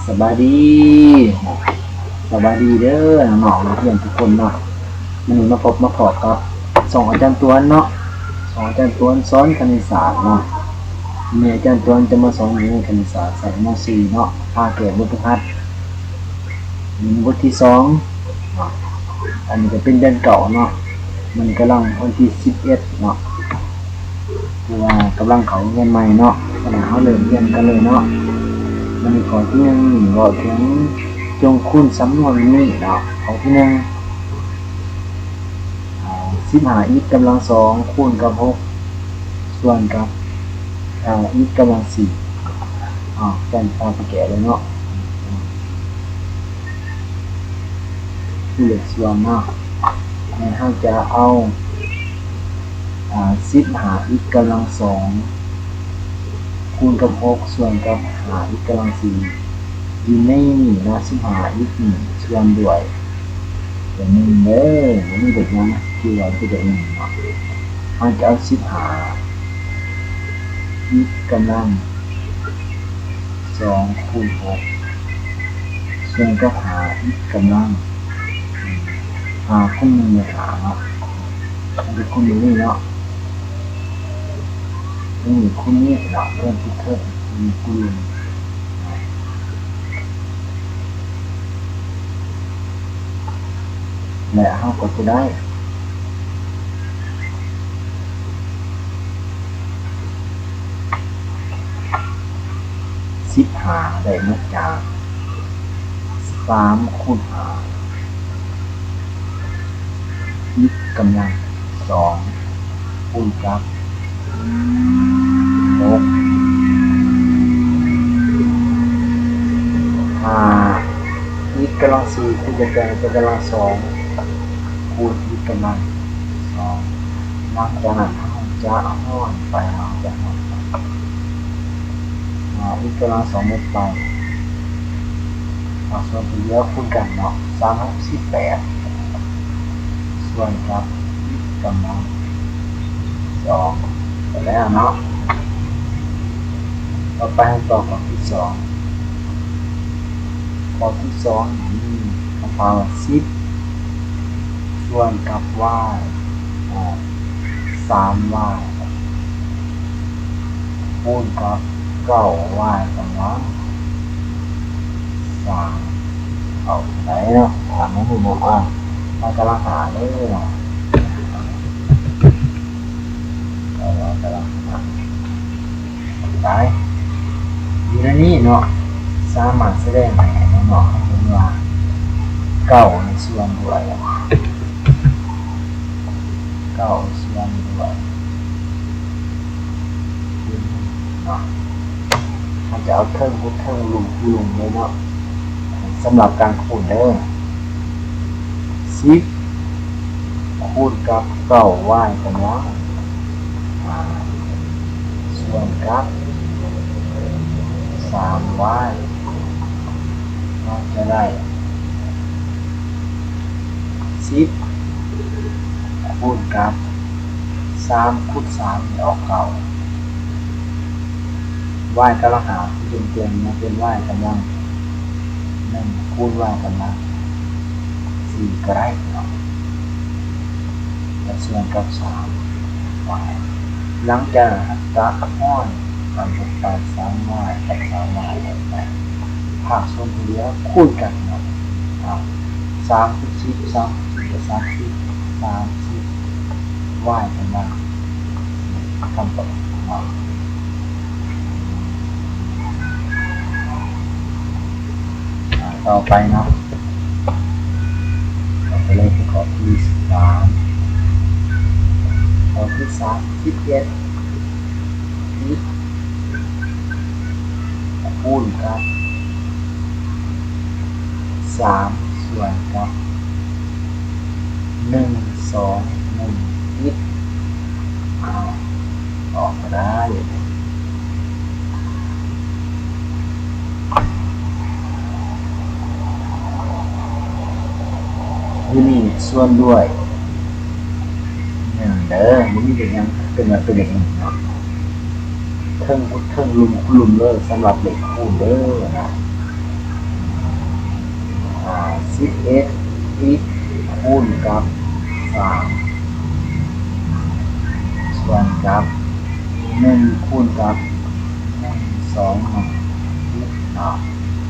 สบายดีสบายดีเด้อน้องๆเพื่อนทุกคนเนาะมันนี้มาพบมาพอกับสองอาจารย์ตวนเนาะสองอาจารย์ตวนสอนคณิตศาสตร์เนาะมีอาจารย์ตวนจะมาสอนวิชาคณิตศาสตร์ใส่ม .4 เนาะภาคเกิดบุพพัฒน์บทที่2เนาะอันนี้ก็เป็นเดือนเก่าเนาะมันกำลังวันที่11เนาะคือว่ากำลังเขาเรียนใหม่เนาะขณะเขาเริ่มเรียนกันเลยเนาะมันมีข้อที่1บอกถึงจงคูณสำนวนนี้เนาะข้อที่1 15 x กำลัง2คูณกับ6ส่วนกับx กำลัง4กันตามไปแก่เลยเนาะเหลือส่วนเนาะเราจะเอา15 x กำลัง2คูณกับ6ส่วนกับ5 x กำลัง4อยู่ในนี่นะ15 x นี่ส่วนด้วยเดี๋ยว1เด้อมันมีเด็กนะคือว่าเป็นเด็ก1เนาะเราจะเอา15 x กำลัง2คูณ6ส่วนกับ5 x กำลังคูณ1เลยเนาะจะคูณนี่เนาะนี่คูณนี่เนาะเริ่มที่เพิ่มมีคูณและเราก็จะได้15ได้มาจาก3คูณ5 x กำลัง2คูณกับ6 x กำลัง4คูณจะแปลงเป็นกำลัง2คูณ x กำลัง2หลังจากนั้นเราจะห้อนไปเราจะห้อนไปx กำลัง2ลดไปส่วนที่เหลือคูณกันเนาะ318ส่วนกับ x กำลัง2ไปแล้วเนาะต่อไปต่อข้อที่2ข้อที่2นี่คำตอบ10ส่วนกับ y 3y คูณกับ 9y กำลัง3เอาไหนเนาะถามให้ดูหน่อยมันกำลังหาได้เนาะเรากำลังหาได้อยู่ในนี้เนาะสามารถแสดงให้น้องๆเห็นว่า9ในส่วนด้วย9ส่วนด้วยเนาะมันจะเอาเทิงพุทเทิงลุงเลยเนาะสำหรับการคูณเด้อ10คูณกับ 9y กำลังส่วนกับ 3y เราจะได้10คูณกับ3คูณ3ออกเก่า y กำลังหาที่เต็มๆมาเป็น y กำลัง1คูณ y กำลัง4ก็ได้เนาะและส่วนกับ3y หลังจากตัดห้อนทำไป3y กับ 3y ออกไปภาคส่วนที่เหลือคูณกันเนาะ3คูณ10 3คูณ10กับ30 y กำลังคำตอบเนาะต่อไปเนาะต่อไปเลยคือข้อที่3ข้อที่11 x คูณกับ3ส่วนกับ1 2 1 x ออกมาได้ที่นี่ส่วนด้วยเด้อมันมีเป็นยังเป็นมาเป็นเด็กเนาะเทิงลุมเลยสำหรับเด็กคูณเด้อนะ 11 x คูณกับ3ส่วนกับ1คูณกับ2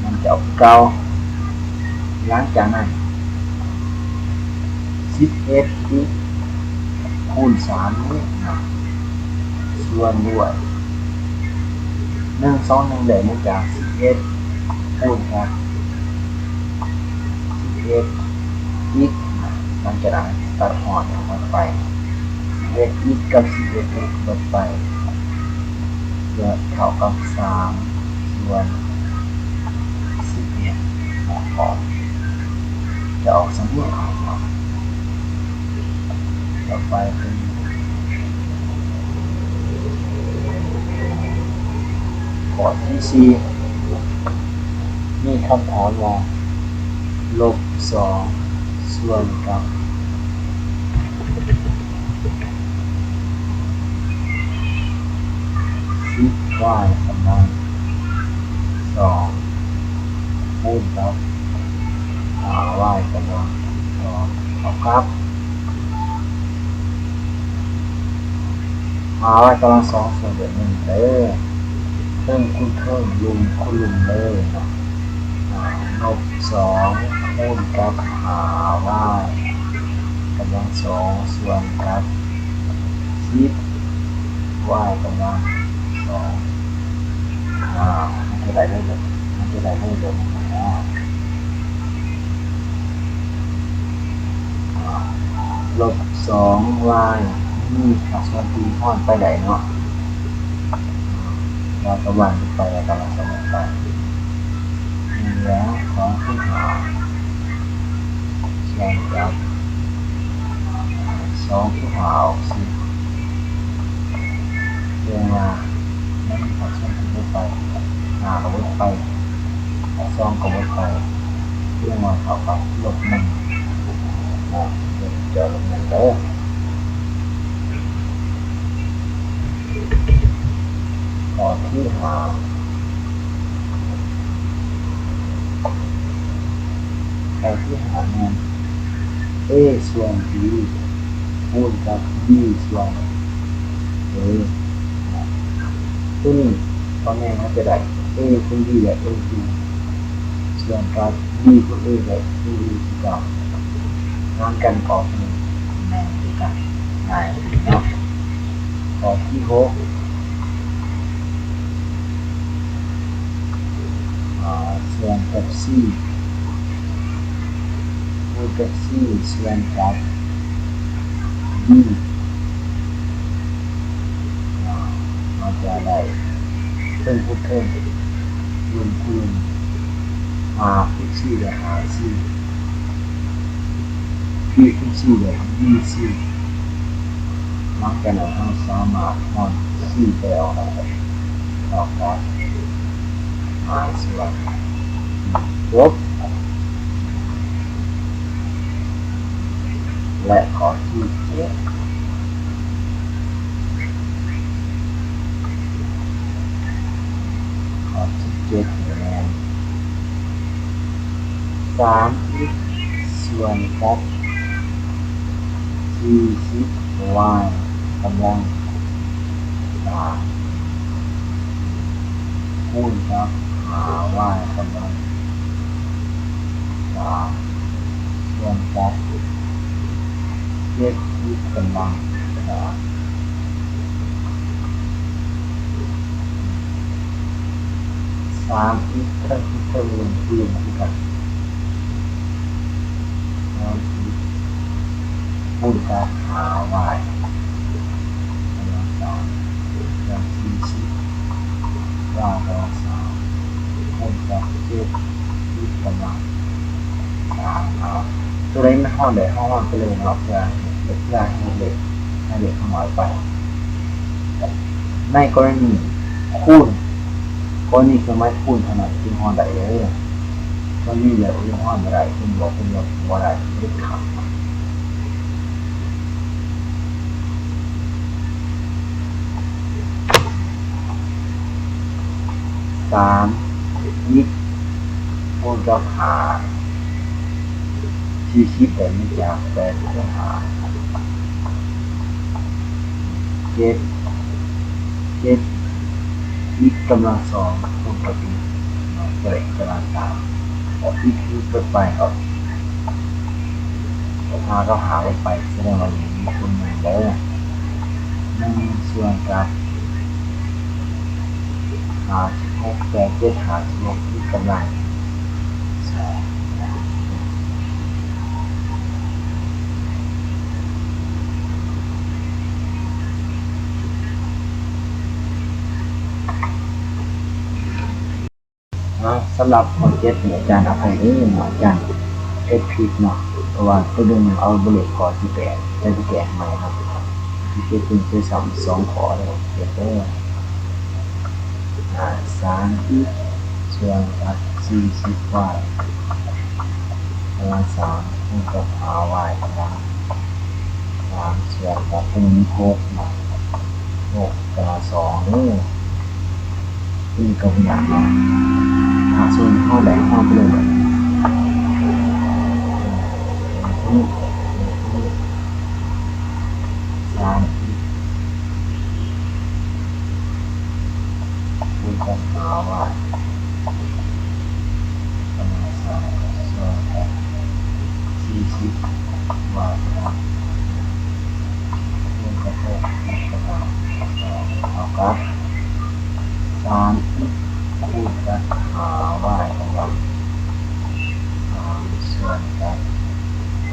มันจะออกเก้าหลังจากนั้น11 x คูณ3นี่ส่วนด้วย121ได้มาจาก11คูณกับ11 x มันจะได้ตัดหอดออกไป11 x กับ11 x ลดไปเหลือเท่ากับ3ส่วน11ออกจะออกสมมุติต่อไปเป็นข้อที่4มีคำถามว่าลบ2ส่วนกับ10 y กำลัง2คูณกับ5y กำลัง2เอาครับ5y กำลัง2ส่วนด้วย1เลยเพิ่มคูณเพิ่มลุมคูณลุมเลยลบ2คูณกับ5y กำลัง2ส่วนกับ10y กำลัง2มันจะได้เลยลบ2y นี่ส่วนตีห้อนไปไหนเนาะเรากำลังไปกำลังสมไปนี่แล้ว2คูณ5ส่วนกับ2คูณ5ออก10เรียกว่าไม่มีส่วนที่ลดไป5ก็ลดไป2ก็ลดไปเรียกว่าเท่ากับลบ1เจอลบ1เด้อข้อที่5นั้น a ส่วน b คูณกับ b ส่วน a ตัวนี้ตอนนี้มันจะได้ a คูณ b ได้ a คูณส่วนกับ b คูณ a ได้ a ที่เก่างานกันออกนี่แม่นคือกันง่ายเนาะข้อที่6ส่วนกับ c คูณกับ c ส่วนกับ b มันจะได้เพิ่มคูณเพิ่มรวมคูณคูณ c ได้c b คูณ c ได้ b c มักกันเราสามารถทอน c ไปออกได้ออกได้ส่วนลบและข้อที่7ข้อที่7คะแนน3 x ส่วนกับ40 y กำลัง3คูณกับ5y กำลัง3ส่วนกับ7 x กำลัง3 x เท่ากับรวมคูณกันคูณกับ5y กำลัง2อย่าง40 y กำลัง3คูณกับ7 x กำลังตัวนี้ไม่ห้อนเลยห้อนไปเลยเนาะเพื่อให้เด็กน้อยไปในกรณีคูณกรณีคือไม่คูณเท่านั้นที่ห้อนได้เลยกรณีเดียวที่ห้อนไม่ได้คุณบอกคุณยกว่าได้ไม่ขับ3 x คูณกับ5 40แต่ไม่จากแต่เพื่อหาเจ็ดเจ็ดอีกกำลังสองคูณกับอีกเกิดกำลังสามอีกคือเปิดไปครับถ้าเราหาไปแสดงว่ามีคูณหนึ่งแล้ว1ส่วนกับ56แต่756อีกกำลังสองสำหรับข้อ7เนี่ยอาจารย์อภัยนี้อาจารย์เอ็ดผิดเนาะเพราะว่าตัวนึงเอาบริขอที่8จะแก้ใหม่ครับที่เพิ่งจะ2ขอเลยเก็บได้3อีกส่วนกับ40 y กำลัง3คูณกับ5y กำลัง3ส่วนกับเป็น6เนาะ6กำลัง2นี่ก็เป็นอย่างเนาะส่วนข้อแบ่งข้อไปเลย3คูณกับ5y กำลัง3ส่วนกับ40y กำลังคูณกับ6กำลัง2เท่ากับ3คูณกับ5y กำลังส่วนกับ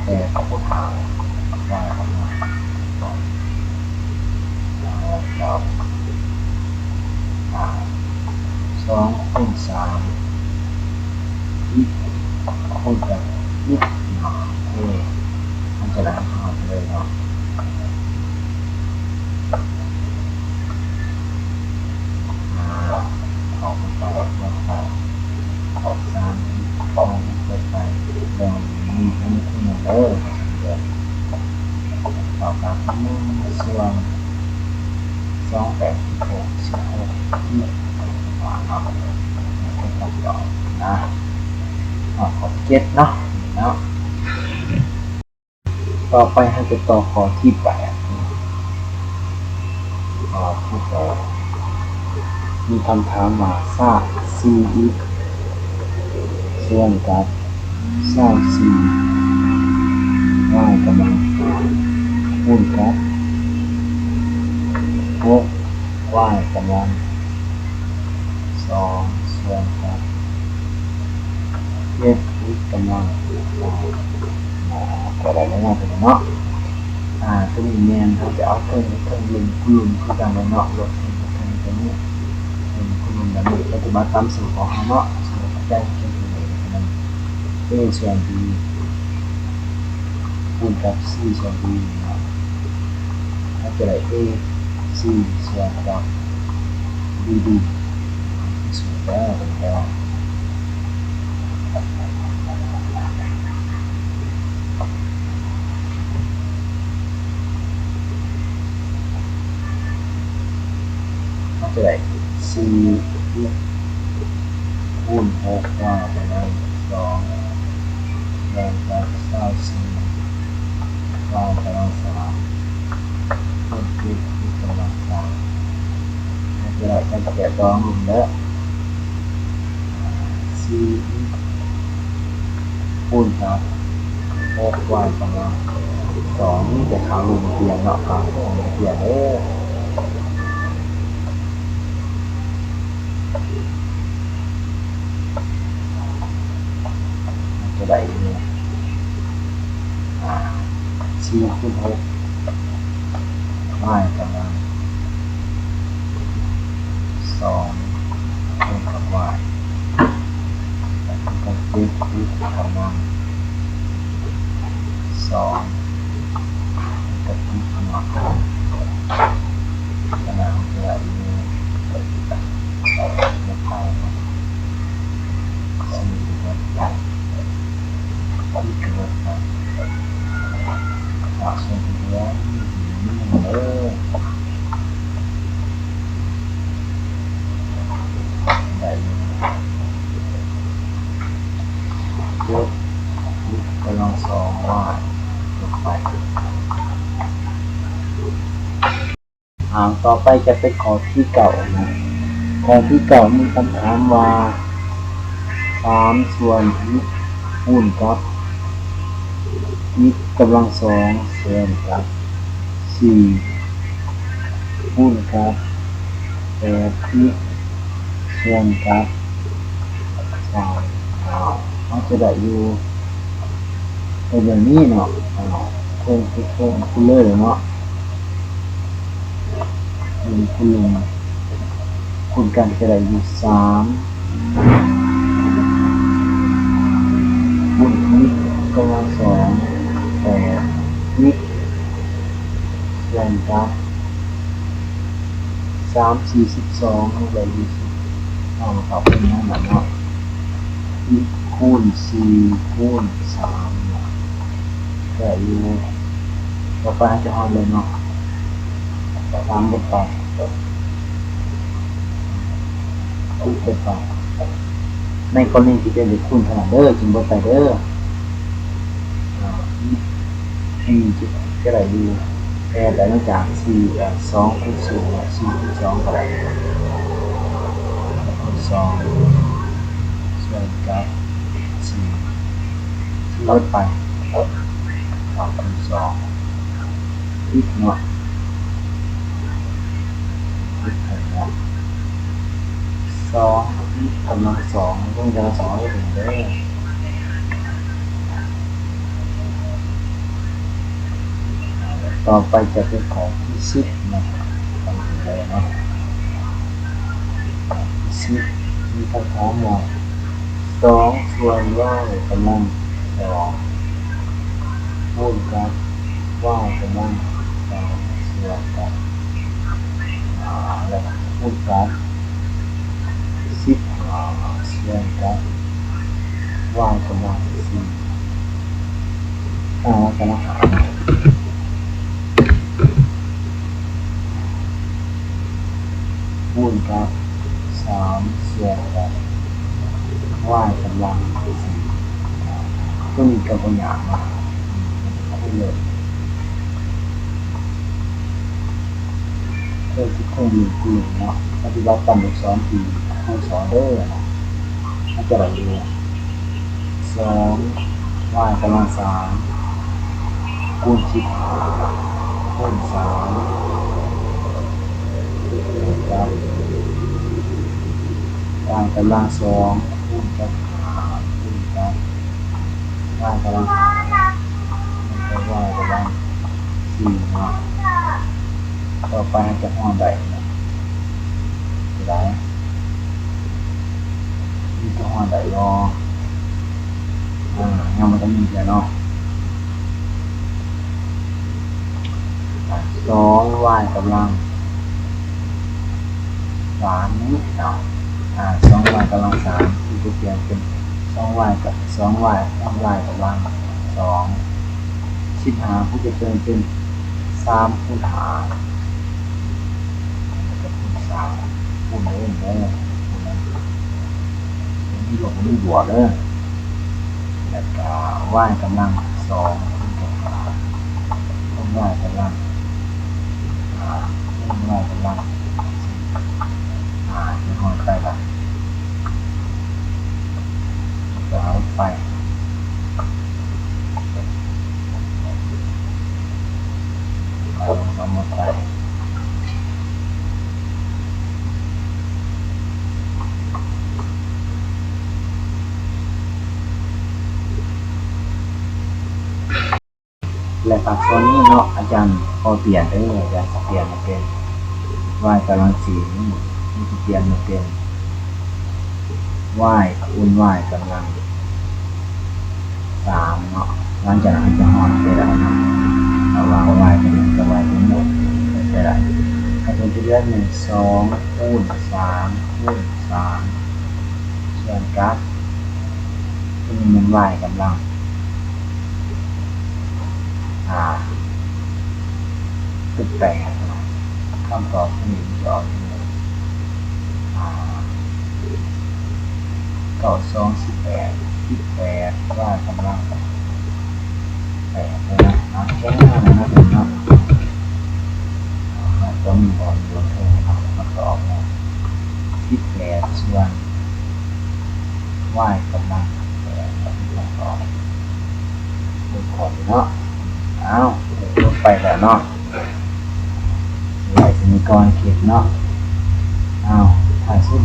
8คูณ5y กำลัง2คูณ3อีกคูณกับอีกมันจะได้หารเลยเนาะออกมาออก3ออกไปแบ่งมีทั้งคู่เลยต่อกับ1ส่วน286ที่เนาะเป็นคำตอบนะข้อ7เนาะต่อไปให้ไปต่อข้อที่8ข้อที่8มีคำถามมาทราบ 4x ส่วนกับ24 y กำลังคูณกับ6 y กำลัง2ส่วนกับ7x กำลังก็ได้แล้วเป็นเนาะตัวนี้แมนเขาจะเอาเพิ่มลงกลุ่มคือการเนาะลดตัวนี้เป็นกลุ่มแบบนี้ปฏิบัติตามสูตรของเขาเนาะสูตรได้เกี่ยวกับนั้นa ส่วน b คูณกับ c ส่วน b เนาะถ้าจะได้ a c ส่วนกับ b d สูตรแล้วจะได้4คูณ6ว่าประมาณ2แล้วก็24ว่ากำลัง3คูณ7กำลัง3จะได้การแกะตองลุ่มแล้ว4คูณกับ6ว่ากำลัง2นี่จะขาวลุ่มเปลี่ยนเนาะขาวลุ่มเปลี่ยนจะได้เนี่ย4คูณ6 y กำลัง2คูณกับ y แล้วก็7กำลัง2กับอีกกำลังขนาดจะได้เนี่ยไม่พอ4กับอีกกำลังส่วนที่เหลือได้ยก ำลังสองว่าลงไปต่อไปจะเป็นข้อที่เก่านะข้อที่เก่ามีคำถามว่า3 ส่วนxคูณกับxกำลังสองส่วนกับ4คูณกับ8xส่วนกับ3เราจะได้อยู่เป็นอย่างนี้เนาะเพิ่มคุณเลยเนาะคุณกันจะได้อยู่3คูณxกำลังสอง8xส่วนกับ3 42ได้20เอาเป็นอย่างนั้นเนาะxคูณ4คูณ3ได้อยู่ต่อไปจะหารเลยเนาะ3ลบไปในกรณีที่เป็นเลขคูณขนาดเด้อจึงลบไปเด้อก็ได้อยู่แต่ได้มาจาก2คูณ0 4คูณ2ก็ได้คูณ2ส่วนกับ4ลดไปคูณ2อีกเนาะอีกเนาะ2กำลัง2ต้องกำลัง2ให้ถึงเด้อต่อไปจะเป็นของที่10นะทำถึงเลยเนาะที่10มีคำถามว่า2ส่วนyกำลัง2คูณกับyกำลัง2ส่วนกับแล้วคูณกับ15ส่วนกับyกำลัง4กำลังคูณกับ3ส่วนกับyกำลัง4ก็มีกับตัวอย่างมาคูณเลยเพื่อที่คงอยู่คูณเนาะปฏิบัติตามลูกศรที่ครูสอนเด้อมันจะได้อยู่2 y กำลัง3คูณ15คูณ3กับy กำลัง2คูณกับ5คูณกับy กำลัง3คูณกับy กำลัง4เนาะต่อไปจะห้องใดนะจะได้มีตัวห้องใดรอยังไม่ต้องมีแล้วเนาะ2y กำลัง3นี้เนาะ2y กำลัง3ที่จะเปลี่ยนเป็น2y กับ2y 3y กำลัง2 15ที่จะเปลี่ยนเป็น3คูณ5คูณ3คูณเองเด้อนี่ลงนี่บวกเด้อแล้วก็y กำลัง2คูณกับ5คูณy กำลังคูณy กำลังจะหอนไปละจะหาไปเอาหมดไปและอักษรนี้เนาะอาจารย์พอเปลี่ยนได้เลยอาจารย์เปลี่ยนมาเป็นy กำลัง4นี่เปลี่ยนมาเป็นy คูณy กำลัง3เนาะหลังจากนั้นจะหอนไปแล้วเนาะเอาวางy เป็นกับyทั้งหมดไปได้ถ้าเป็นที่เรื่อง2คูณ3คูณ3ส่วนกับที่มีมันyกำลัง8คำตอบที่1จะออก9 2 18 18y กำลัง แปดเลยนะเอาแค่นั้นนะผมเนาะต้องมีบอลรวมกันมาตอบนะ18ส่วนy กำลัง8กับที่ตอบลงก่อนเนาะเอาลงไปแล้วเนาะไหลสมิกรเขียนเนาะเอาถ่ายชื่อ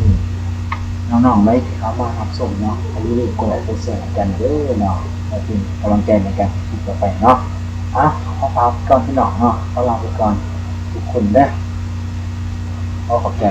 น้องๆไม่เข้ามารับชมเนาะอย่าลืมกดไลค์กดแชร์กันเด้อเนาะและเป็นกำลังใจในการคลิปต่อไปเนาะขอฝากก่อนพี่น้องเนาะขอลาไปก่อนทุกคนเด้อขอบใจ